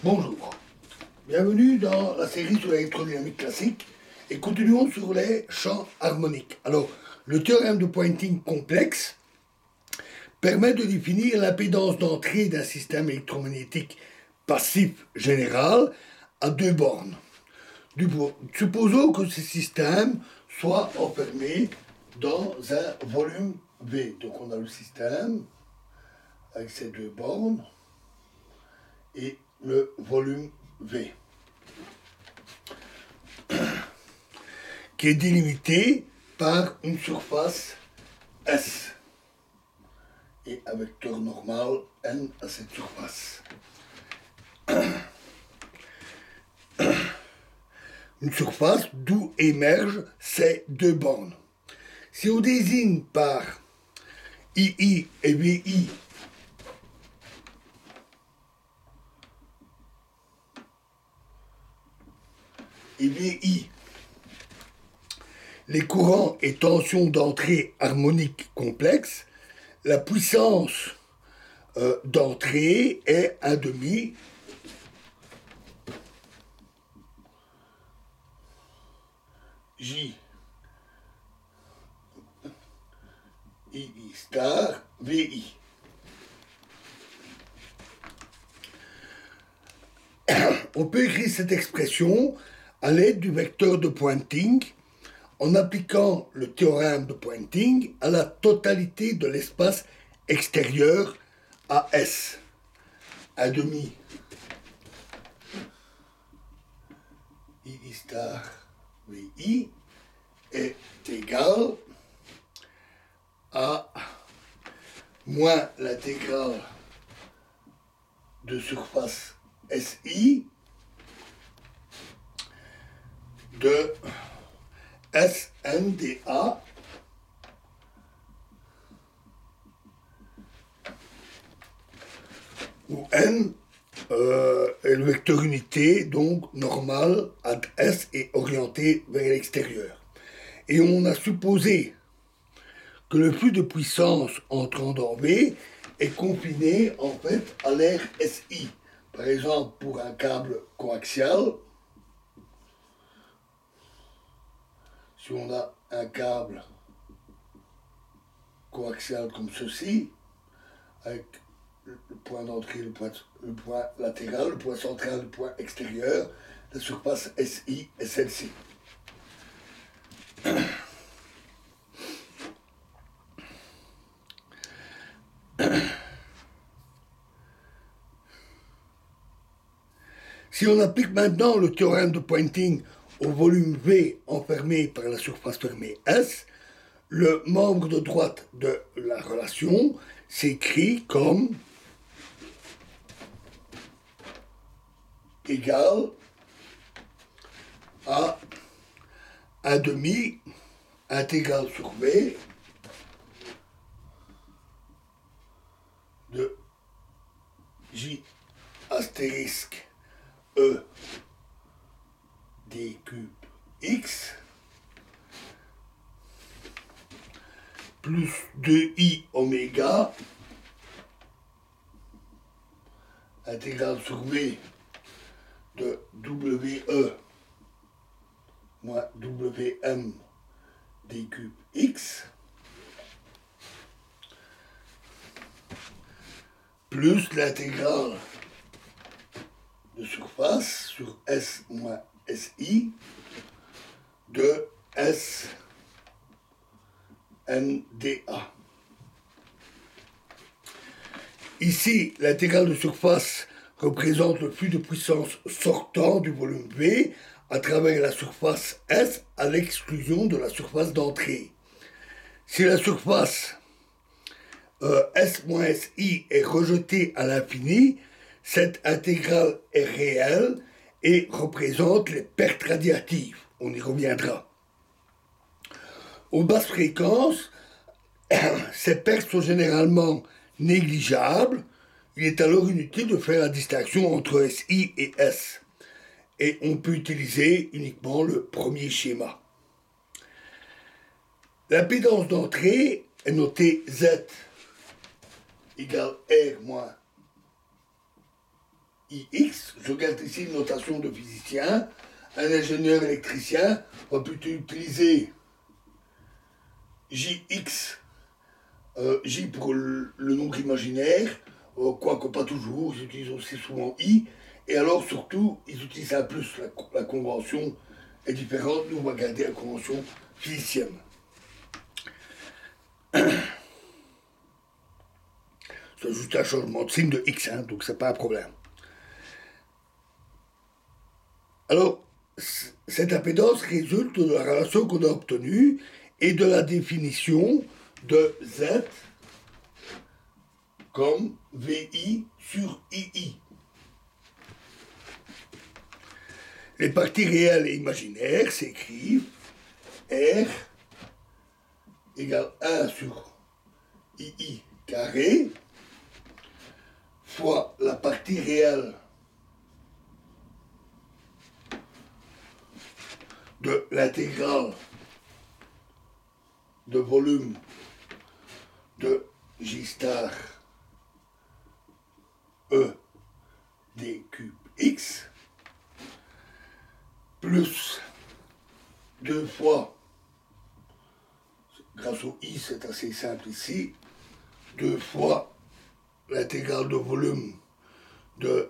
Bonjour, bienvenue dans la série sur l'électrodynamique classique et continuons sur les champs harmoniques. Alors, le théorème de Poynting complexe permet de définir l'impédance d'entrée d'un système électromagnétique passif général à deux bornes. Supposons que ce système soit enfermé dans un volume V. Donc on a le système avec ces deux bornes et le volume V, qui est délimité par une surface S et un vecteur normal N à cette surface. Une surface d'où émergent ces deux bornes. Si on désigne par II et VI et VI les courants et tensions d'entrée harmoniques complexes, la puissance d'entrée est 1/2 J I star VI. On peut écrire cette expression à l'aide du vecteur de Poynting en appliquant le théorème de Poynting à la totalité de l'espace extérieur à S. 1/2 I star VI est égal à moins l'intégrale de surface SI de SNDA où N est le vecteur unité, donc normal, à S est orienté vers l'extérieur. Et on a supposé que le flux de puissance entrant dans V est confiné en fait à l'air SI. Par exemple, pour un câble coaxial, si on a un câble coaxial comme ceci, avec le point d'entrée, le point latéral, le point central, le point extérieur, la surface SI est celle-ci. Si on applique maintenant le théorème de Poynting au volume V enfermé par la surface fermée S, le membre de droite de la relation s'écrit comme égal à 1/2 intégrale sur V de J astérisque E d cube X plus 2I oméga intégrale sur V de WE moins WM d cube X plus l'intégrale de surface sur S moins SI de S NDA. Ici, l'intégrale de surface représente le flux de puissance sortant du volume V à travers la surface S à l'exclusion de la surface d'entrée. Si la surface S-SI est rejetée à l'infini, cette intégrale est réelle et représente les pertes radiatives. On y reviendra. Aux basses fréquences, ces pertes sont généralement négligeables. Il est alors inutile de faire la distinction entre SI et S. Et on peut utiliser uniquement le premier schéma. L'impédance d'entrée est notée Z égale R moins JIX, je garde ici une notation de physicien. Un ingénieur électricien va plutôt utiliser JX, J pour le nombre imaginaire, quoique pas toujours, ils utilisent aussi souvent I, et alors surtout, ils utilisent un plus, la convention est différente, nous on va garder la convention physicienne. C'est juste un changement de signe de X, hein, donc c'est pas un problème. Alors, cette impédance résulte de la relation qu'on a obtenue et de la définition de Z comme VI sur II. Les parties réelles et imaginaires s'écrivent R égale 1 sur II carré fois la partie réelle de l'intégrale de volume de J star E d cube X plus 2 fois, grâce au I c'est assez simple ici, 2 fois l'intégrale de volume de...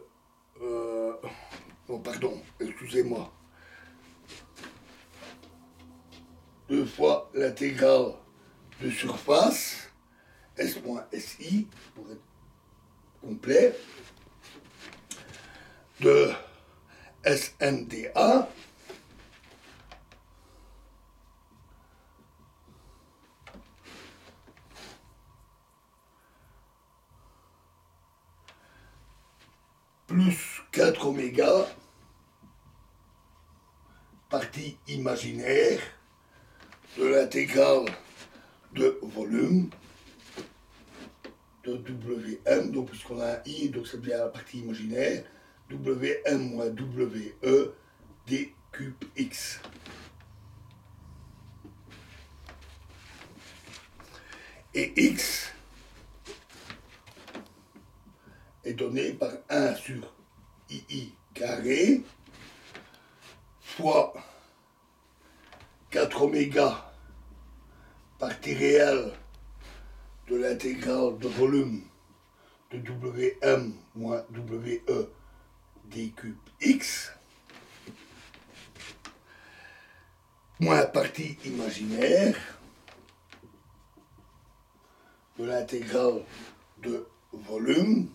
oh pardon, excusez-moi. 2 fois l'intégrale de surface, S moins SI, pour être complet, de SNDA, plus 4 oméga, partie imaginaire, de l'intégrale de volume de Wm, donc puisqu'on a un I, donc c'est bien la partie imaginaire, Wm moins We d cube X. Et X est donné par 1 sur II carré fois 4 oméga partie réelle de l'intégrale de volume de Wm moins We d cube X moins partie imaginaire de l'intégrale de volume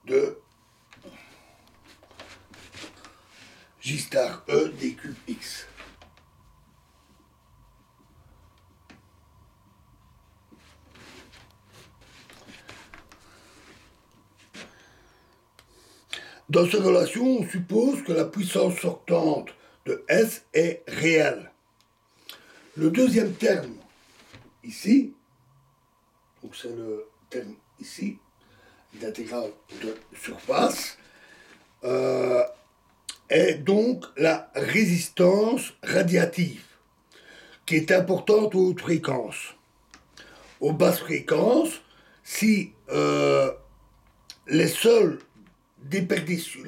de J star E d cube X. Dans ces relations, on suppose que la puissance sortante de S est réelle. Le deuxième terme, ici, donc c'est le terme ici, d'intégrale de surface, est donc la résistance radiative, qui est importante aux hautes fréquences. Aux basses fréquences, si les seules déperditions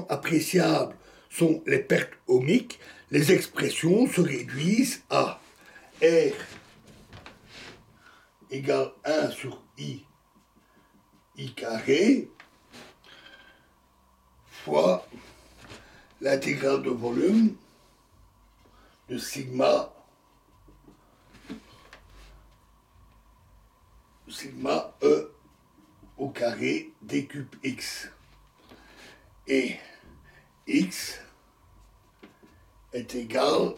appréciables sont les pertes ohmiques, les expressions se réduisent à R égale 1 sur I carré fois l'intégrale de volume de sigma E au carré d cube X. Et X est égal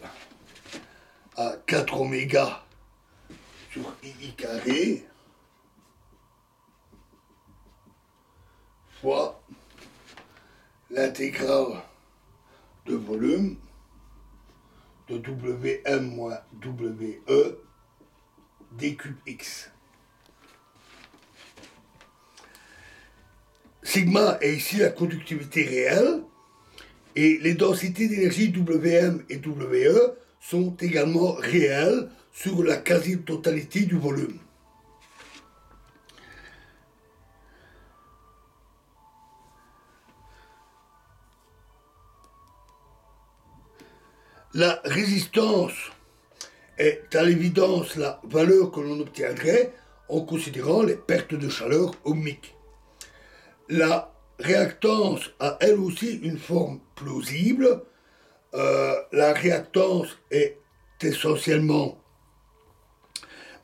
à 4 oméga sur I carré fois l'intégrale de volume de Wm moins We d cube X. Sigma est ici la conductivité réelle et les densités d'énergie Wm et We sont également réelles sur la quasi-totalité du volume. La résistance est à l'évidence la valeur que l'on obtiendrait en considérant les pertes de chaleur ohmiques. La réactance a elle aussi une forme plausible. La réactance est essentiellement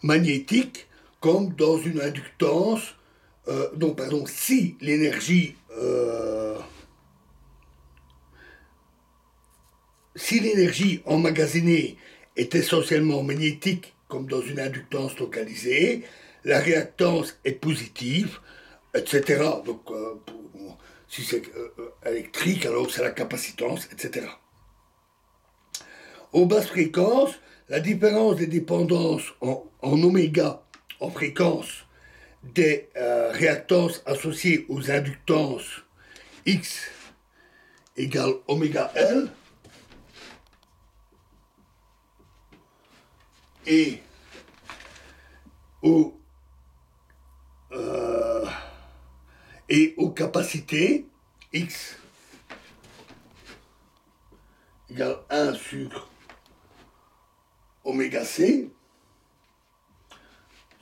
magnétique, comme dans une inductance. Si l'énergie emmagasinée est essentiellement magnétique, comme dans une inductance localisée, la réactance est positive, etc. Donc, si c'est électrique, alors c'est la capacitance, etc. Aux basses fréquences, la différence des dépendances en oméga, en fréquence, des réactances associées aux inductances X égale oméga L et aux capacités X égale 1 sur oméga C.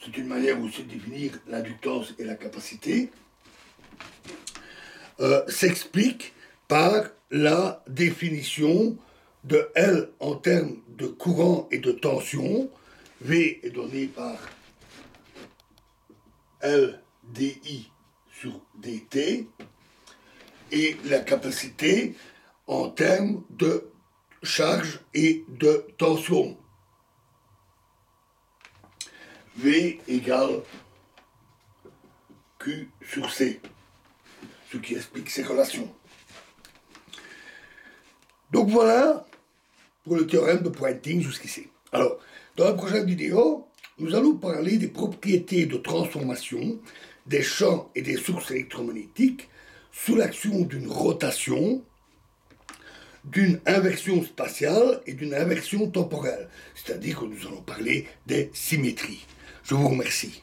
C'est une manière aussi de définir l'inductance et la capacité. S'explique par la définition de L en termes de courant et de tension. V est donné par L dI sur dt, et la capacité en termes de charge et de tension. V égale Q sur C, ce qui explique ces relations. Donc voilà pour le théorème de Poynting jusqu'ici. Alors, dans la prochaine vidéo, nous allons parler des propriétés de transformation des champs et des sources électromagnétiques sous l'action d'une rotation, d'une inversion spatiale et d'une inversion temporelle. C'est-à-dire que nous allons parler des symétries. Je vous remercie.